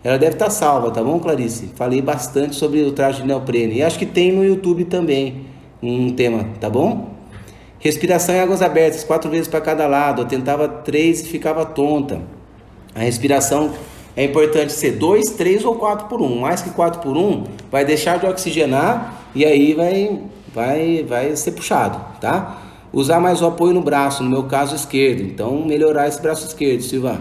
ela deve estar salva, tá bom, Clarice? Falei bastante sobre o traje de neoprene, e acho que tem no YouTube também um tema, tá bom? Respiração em águas abertas, 4 vezes para cada lado. Eu tentava 3 e ficava tonta. A respiração é importante ser 2, 3 ou 4 por 1. Mais que 4 por 1 vai deixar de oxigenar e aí vai ser puxado, tá? Usar mais o apoio no braço, no meu caso esquerdo. Então melhorar esse braço esquerdo, Silva.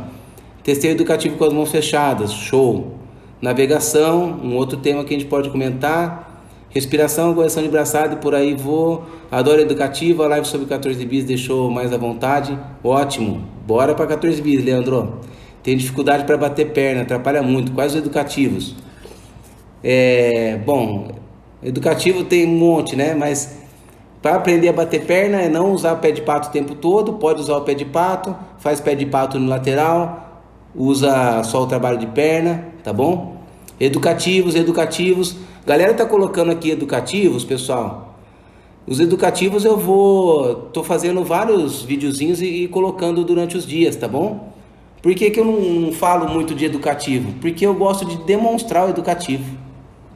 Testeio educativo com as mãos fechadas, show. Navegação, um outro tema que a gente pode comentar. Respiração, correção de braçada e por aí vou. Adoro educativa, a live sobre 14 bis deixou mais à vontade. Ótimo, bora para 14 bis, Leandro. Tem dificuldade para bater perna, atrapalha muito. Quais os educativos? Bom, educativo tem um monte, né? Mas para aprender a bater perna é não usar o pé de pato o tempo todo. Pode usar o pé de pato, faz pé de pato no lateral, usa só o trabalho de perna, tá bom? Educativos. Galera tá colocando aqui educativos, pessoal. Os educativos tô fazendo vários videozinhos e colocando durante os dias, tá bom? Por que eu não falo muito de educativo? Porque eu gosto de demonstrar o educativo.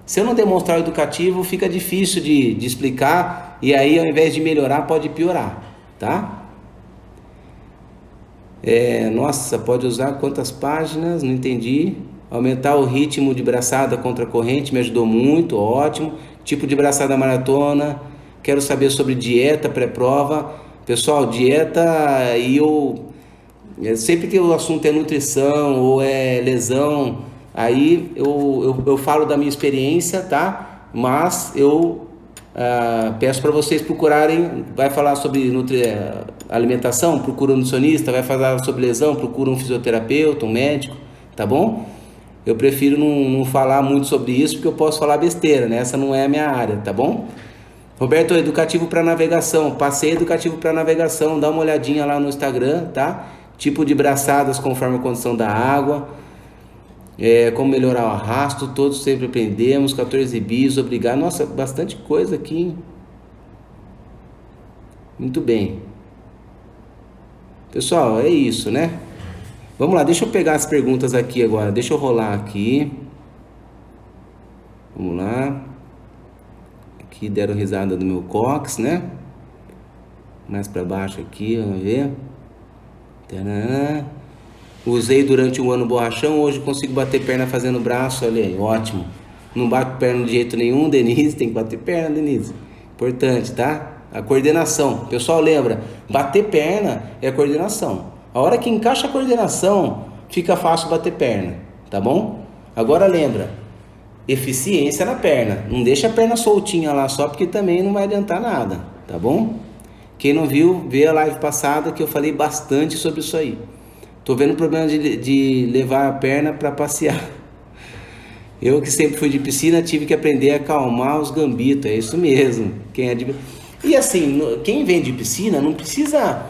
Se eu não demonstrar o educativo, fica difícil de explicar e aí ao invés de melhorar, pode piorar, tá? Nossa, pode usar quantas páginas? Não entendi. Aumentar o ritmo de braçada contra a corrente me ajudou muito, ótimo. Tipo de braçada maratona. Quero saber sobre dieta pré-prova. Pessoal, dieta sempre que o assunto é nutrição ou é lesão, aí eu falo da minha experiência, tá? Mas eu peço para vocês procurarem, vai falar sobre alimentação, procura um nutricionista, vai falar sobre lesão, procura um fisioterapeuta, um médico, tá bom? Eu prefiro não falar muito sobre isso, porque eu posso falar besteira, né? Essa não é a minha área, tá bom? Roberto, educativo para navegação. Passeio educativo para navegação. Dá uma olhadinha lá no Instagram, tá? Tipo de braçadas conforme a condição da água. Como melhorar o arrasto. Todos sempre aprendemos. 14 bis, obrigado. Nossa, bastante coisa aqui, hein? Muito bem. Pessoal, é isso, né? Vamos lá, deixa eu pegar as perguntas aqui agora. Deixa eu rolar aqui. Vamos lá. Aqui deram risada do meu cox, né? Mais para baixo aqui, vamos ver. Tadã. Usei durante um ano borrachão, hoje consigo bater perna fazendo braço, olha aí, ótimo. Não bato perna de jeito nenhum, Denise, tem que bater perna, Denise. Importante, tá? A coordenação. Pessoal, lembra, bater perna é coordenação. A hora que encaixa a coordenação, fica fácil bater perna, tá bom? Agora lembra, eficiência na perna. Não deixa a perna soltinha lá só, porque também não vai adiantar nada, tá bom? Quem não viu, vê a live passada que eu falei bastante sobre isso aí. Tô vendo o problema de levar a perna para passear. Eu que sempre fui de piscina, tive que aprender a acalmar os gambitos, é isso mesmo. E assim, quem vem de piscina não precisa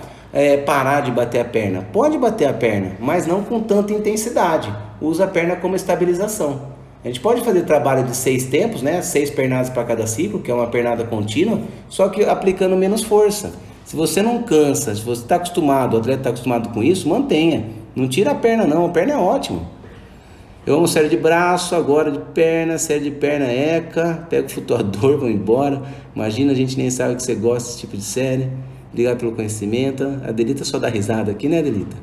parar de bater a perna. Pode bater a perna, mas não com tanta intensidade. Usa a perna como estabilização. A gente pode fazer trabalho de 6 tempos, né? 6 pernadas para cada ciclo, que é uma pernada contínua, só que aplicando menos força. Se você não cansa, se você está acostumado, o atleta está acostumado com isso, mantenha. Não tira a perna não, a perna é ótima. Eu amo série de braço, agora de perna, série de perna ECA, pego o flutuador, vou embora. Imagina, a gente nem sabe que você gosta desse tipo de série. Obrigado pelo conhecimento. A Delita só dá risada aqui, né, Delita?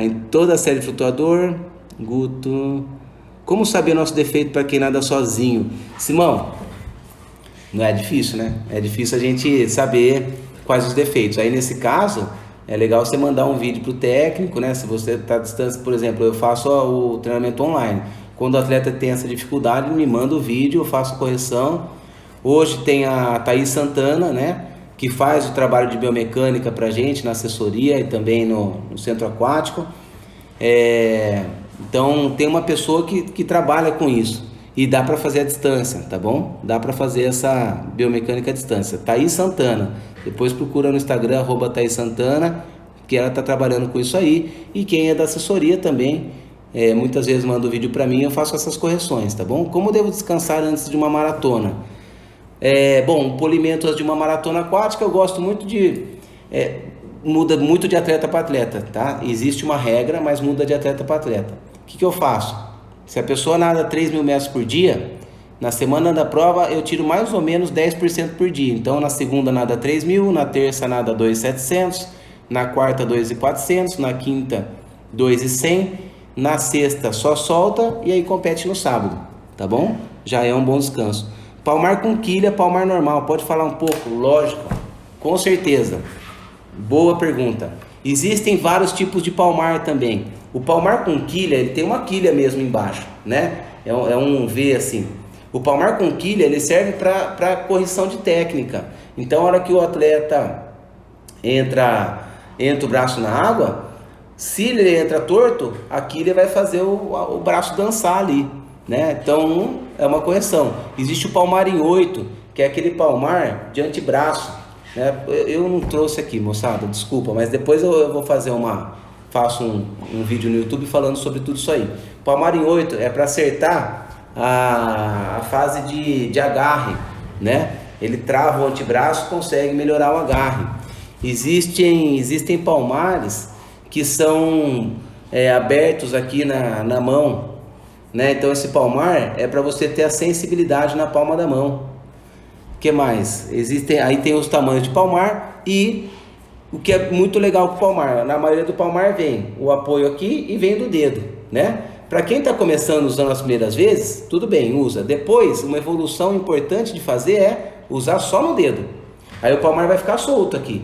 Em toda a série de flutuador, Guto. Como saber nosso defeito para quem nada sozinho? Simão, não é difícil, né? É difícil a gente saber quais os defeitos. Aí nesse caso, é legal você mandar um vídeo para o técnico, né? Se você está à distância, por exemplo, eu faço o treinamento online. Quando o atleta tem essa dificuldade, me manda o vídeo, eu faço a correção. Hoje tem a Thaís Santana, né? Que faz o trabalho de biomecânica para a gente na assessoria e também no centro aquático. Então tem uma pessoa que trabalha com isso. E dá para fazer à distância, tá bom? Dá para fazer essa biomecânica à distância. Thaís Santana. Depois procura no Instagram, @Thaís Santana, que ela está trabalhando com isso aí. E quem é da assessoria também, muitas vezes manda o vídeo para mim, eu faço essas correções, tá bom? Como devo descansar antes de uma maratona? Bom, polimento de uma maratona aquática, eu gosto muito de... muda muito de atleta para atleta, tá? Existe uma regra, mas muda de atleta para atleta. O que eu faço? Se a pessoa nada 3.000 metros por dia, na semana da prova eu tiro mais ou menos 10% por dia. Então na segunda nada 3.000, na terça nada 2.700, na quarta 2.400, na quinta 2.100, na sexta só solta e aí compete no sábado, tá bom? Já é um bom descanso. Palmar com quilha, palmar normal, pode falar um pouco? Lógico, com certeza. Boa pergunta. Existem vários tipos de palmar também. O palmar com quilha, ele tem uma quilha mesmo embaixo, né? É um V assim. O palmar com quilha, ele serve para correção de técnica. Então, a hora que o atleta entra o braço na água, se ele entra torto, a quilha vai fazer o braço dançar ali, né? Então, é uma correção. Existe o palmar em 8, que é aquele palmar de antebraço, né? Eu não trouxe aqui, moçada, desculpa, mas depois eu vou fazer faço um vídeo no YouTube falando sobre tudo isso aí. Palmar em 8 é para acertar a fase de agarre, né? Ele trava o antebraço, consegue melhorar o agarre. Existem palmares que são abertos aqui na mão, né? Então esse palmar é para você ter a sensibilidade na palma da mão. O que mais? Aí tem os tamanhos de palmar e o que é muito legal com o palmar. Na maioria do palmar vem o apoio aqui e vem do dedo, né? Para quem está começando usando as primeiras vezes, tudo bem, usa. Depois, uma evolução importante de fazer é usar só no dedo. Aí o palmar vai ficar solto aqui.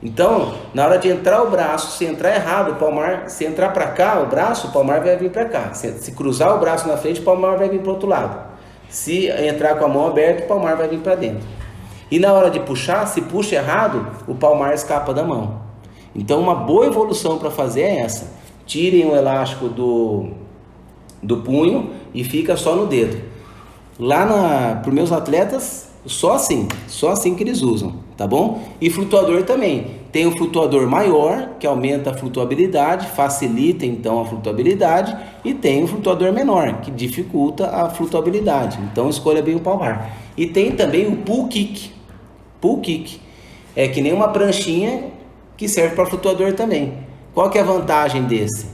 Então, na hora de entrar o braço, se entrar errado, o palmar, se entrar para cá, o braço, o palmar vai vir para cá. Se cruzar o braço na frente, o palmar vai vir para o outro lado. Se entrar com a mão aberta, o palmar vai vir para dentro. E na hora de puxar, se puxa errado, o palmar escapa da mão. Então, uma boa evolução para fazer é essa. Tirem o elástico do punho e fica só no dedo. Lá para os meus atletas, só assim que eles usam, tá bom? E flutuador também. Tem o flutuador maior, que aumenta a flutuabilidade, facilita então a flutuabilidade, e tem o flutuador menor, que dificulta a flutuabilidade. Então escolha bem o palmar. E tem também o pull kick. Pull kick é que nem uma pranchinha que serve para flutuador também. Qual que é a vantagem desse?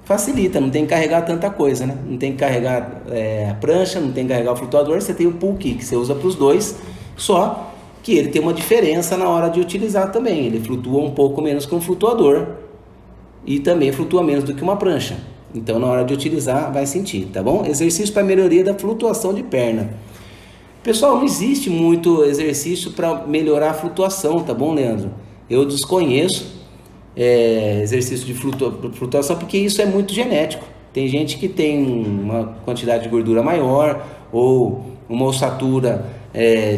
Facilita, não tem que carregar tanta coisa, né? Não tem que carregar a prancha, não tem que carregar o flutuador. Você tem o pull kick, você usa para os dois, só que ele tem uma diferença na hora de utilizar também. Ele flutua um pouco menos que um flutuador, e também flutua menos do que uma prancha. Então, na hora de utilizar, vai sentir, tá bom? Exercício para melhoria da flutuação de perna. Pessoal, não existe muito exercício para melhorar a flutuação, tá bom, Leandro? Eu desconheço exercício de flutuação porque isso é muito genético. Tem gente que tem uma quantidade de gordura maior ou uma ossatura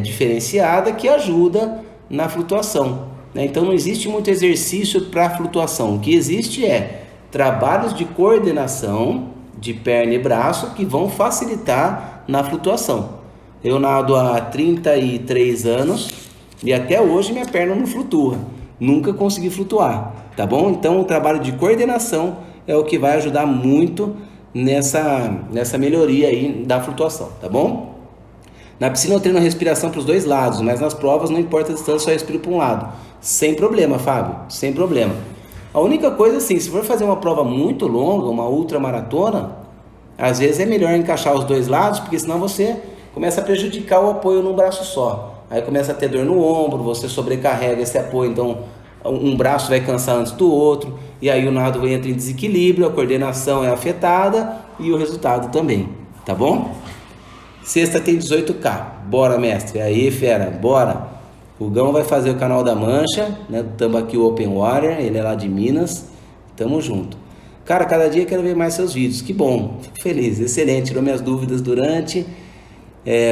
diferenciada que ajuda na flutuação, né? Então não existe muito exercício para flutuação. O que existe é trabalhos de coordenação de perna e braço que vão facilitar na flutuação. Eu nado há 33 anos e até hoje minha perna não flutua. Nunca consegui flutuar, tá bom? Então o trabalho de coordenação é o que vai ajudar muito nessa melhoria aí da flutuação, tá bom? Na piscina eu treino a respiração para os dois lados, mas nas provas não importa a distância, só respiro para um lado. Sem problema, Fábio, sem problema. A única coisa assim, se for fazer uma prova muito longa, uma ultramaratona, às vezes é melhor encaixar os dois lados, porque senão você começa a prejudicar o apoio num braço só. Aí começa a ter dor no ombro, você sobrecarrega esse apoio, então um braço vai cansar antes do outro, e aí o nado entra em desequilíbrio, a coordenação é afetada e o resultado também, tá bom? Sexta tem 18K, bora mestre, aí fera, bora! O Gão vai fazer o canal da Mancha, né, do Tambaqui Open Water, ele é lá de Minas, tamo junto. Cara, cada dia eu quero ver mais seus vídeos, que bom, fico feliz, excelente, tirou minhas dúvidas durante,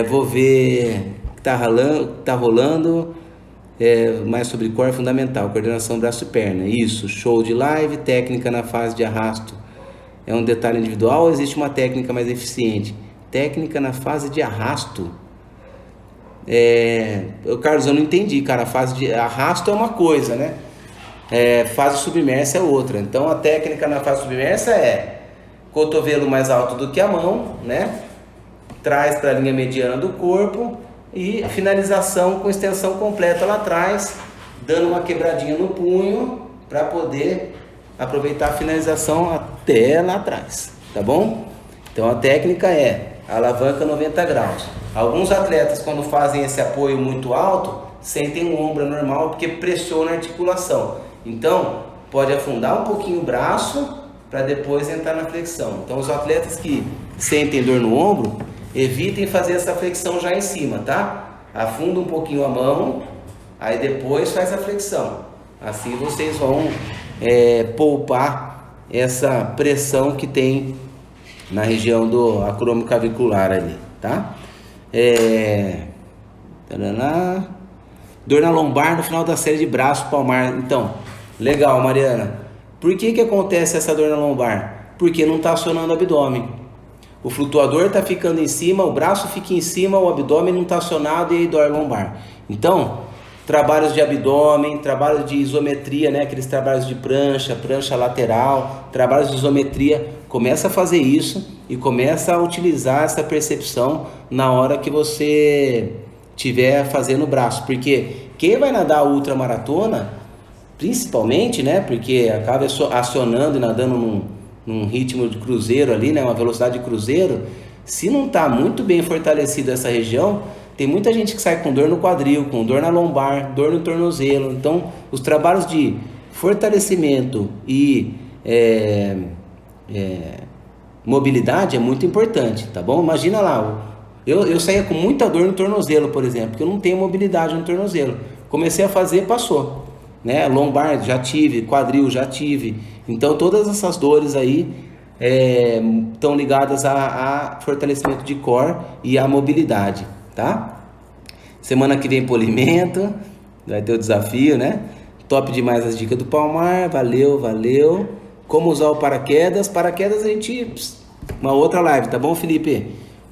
vou ver o que tá rolando, mais sobre core fundamental, coordenação braço e perna, isso, show de live, técnica na fase de arrasto, é um detalhe individual ou existe uma técnica mais eficiente? Técnica na fase de arrasto? Carlos, eu não entendi, cara, a fase de arrasto é uma coisa, né? Fase submersa é outra. Então a técnica na fase submersa é cotovelo mais alto do que a mão, né? Traz para a linha mediana do corpo e finalização com extensão completa lá atrás, dando uma quebradinha no punho para poder aproveitar a finalização até lá atrás, tá bom? Então a técnica é alavanca 90 graus. Alguns atletas, quando fazem esse apoio muito alto, sentem um ombro normal porque pressiona a articulação. Então, pode afundar um pouquinho o braço para depois entrar na flexão. Então, os atletas que sentem dor no ombro, evitem fazer essa flexão já em cima, tá? Afunda um pouquinho a mão, aí depois faz a flexão. Assim vocês vão poupar essa pressão que tem na região do acromioclavicular ali, tá? Dor na lombar no final da série de braço palmar. Então, legal, Mariana. Por que acontece essa dor na lombar? Porque não está acionando o abdômen. O flutuador está ficando em cima, o braço fica em cima, o abdômen não está acionado e aí dói a lombar. Então, trabalhos de abdômen, trabalho de isometria, né? Aqueles trabalhos de prancha lateral, trabalhos de isometria. Começa a fazer isso e começa a utilizar essa percepção na hora que você estiver fazendo o braço. Porque quem vai nadar a ultramaratona, principalmente, né? Porque acaba acionando e nadando num ritmo de cruzeiro ali, né? Uma velocidade de cruzeiro. Se não está muito bem fortalecida essa região, tem muita gente que sai com dor no quadril, com dor na lombar, dor no tornozelo. Então, os trabalhos de fortalecimento e mobilidade é muito importante, tá bom? Imagina lá, eu saía com muita dor no tornozelo, por exemplo, porque eu não tenho mobilidade no tornozelo. Comecei a fazer, passou, né? Lombar já tive, quadril já tive. Então todas essas dores aí estão ligadas a fortalecimento de core e a mobilidade, tá? Semana que vem polimento, vai ter o desafio, né? Top demais as dicas do Palmar, valeu. Como usar o paraquedas? Paraquedas a gente... Uma outra live, tá bom, Felipe?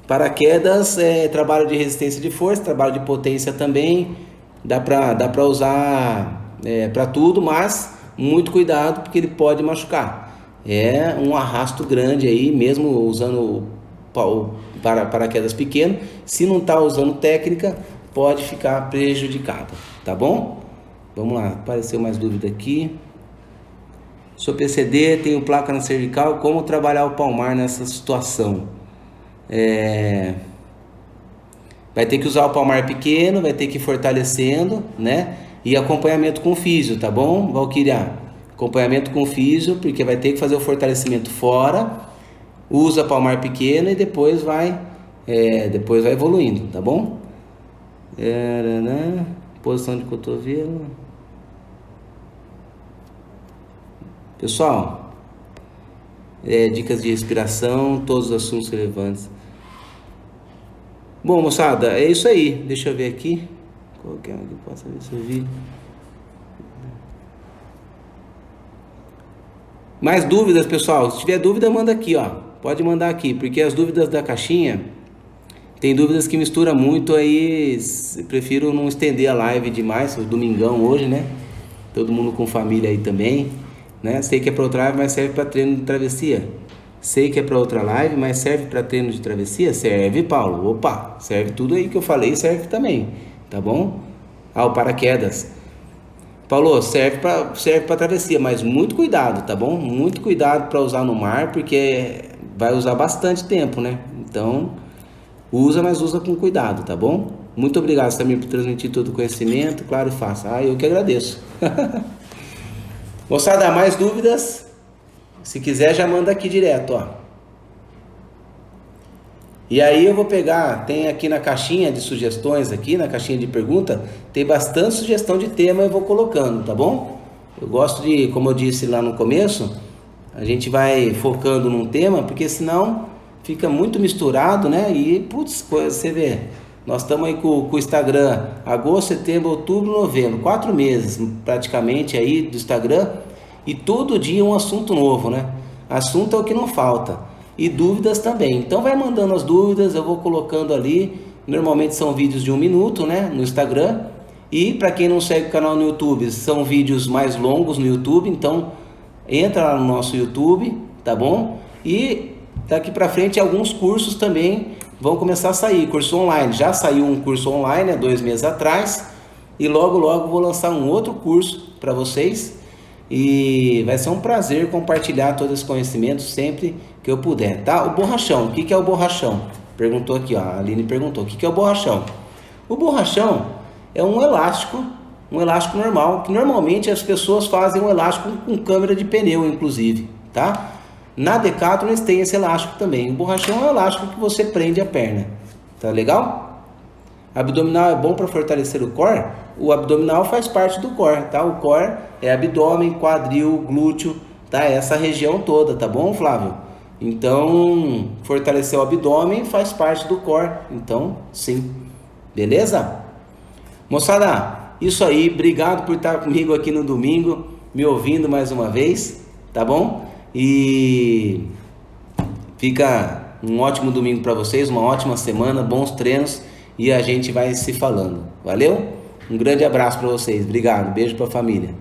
Paraquedas é trabalho de resistência de força, trabalho de potência também. Dá pra usar pra tudo, mas muito cuidado porque ele pode machucar. É um arrasto grande aí, mesmo usando o paraquedas pequeno. Se não tá usando técnica, pode ficar prejudicado, tá bom? Vamos lá, apareceu mais dúvida aqui. Sou PCD, tenho placa na cervical, como trabalhar o palmar nessa situação? Vai ter que usar o palmar pequeno, vai ter que ir fortalecendo, né? E acompanhamento com físio, tá bom, Valquíria? Acompanhamento com físio, porque vai ter que fazer o fortalecimento fora, usa palmar pequeno e depois vai evoluindo, tá bom? Posição de cotovelo. Pessoal, dicas de respiração, todos os assuntos relevantes. Bom, moçada, é isso aí. Deixa eu ver aqui. Qualquer um que possa ver esse vídeo. Mais dúvidas, pessoal? Se tiver dúvida, manda aqui, ó. Pode mandar aqui, porque as dúvidas da caixinha, tem dúvidas que mistura muito, aí prefiro não estender a live demais, o domingão hoje, né? Todo mundo com família aí também, né? Sei que é para outra live, mas serve para treino de travessia. Sei que é para outra live, mas serve para treino de travessia? Serve, Paulo. Opa, serve tudo aí que eu falei, serve também, tá bom? O paraquedas. Paulo, serve para travessia, mas muito cuidado, tá bom? Muito cuidado para usar no mar, porque vai usar bastante tempo, né? Então, usa, mas usa com cuidado, tá bom? Muito obrigado também por transmitir todo o conhecimento, claro e fácil. Eu que agradeço. Moçada, mais dúvidas? Se quiser, já manda aqui direto, ó. E aí eu vou pegar, tem aqui na caixinha de sugestões, aqui na caixinha de pergunta, tem bastante sugestão de tema, eu vou colocando, tá bom? Eu gosto de, como eu disse lá no começo, a gente vai focando num tema, porque senão fica muito misturado, né? E, putz, você vê, nós estamos aí com o Instagram, agosto, setembro, outubro, novembro, 4 meses praticamente aí do Instagram, e todo dia um assunto novo, né? Assunto é o que não falta. E dúvidas também. Então vai mandando as dúvidas, eu vou colocando ali. Normalmente são vídeos de 1 minuto, né, no Instagram. E para quem não segue o canal no YouTube, são vídeos mais longos no YouTube. Então entra lá no nosso YouTube, tá bom? E daqui para frente alguns cursos também vão começar a sair. Curso online, já saiu um curso online há 2 meses atrás. E logo logo vou lançar um outro curso para vocês. E vai ser um prazer compartilhar todo esse conhecimento sempre que eu puder, tá? O borrachão, o que é o borrachão? Perguntou aqui, ó, a Aline perguntou, o que é o borrachão? O borrachão é um elástico normal, que normalmente as pessoas fazem um elástico com câmera de pneu, inclusive, tá? Na Decathlon eles têm esse elástico também. O borrachão é um elástico que você prende a perna, tá legal? Abdominal é bom para fortalecer o core? O abdominal faz parte do core, tá? O core é abdômen, quadril, glúteo, tá? Essa região toda, tá bom, Flávio? Então, fortalecer o abdômen faz parte do core, então, sim. Beleza? Moçada, isso aí. Obrigado por estar comigo aqui no domingo, me ouvindo mais uma vez, tá bom? E fica um ótimo domingo para vocês, uma ótima semana, bons treinos. E a gente vai se falando. Valeu? Um grande abraço para vocês. Obrigado. Beijo para a família.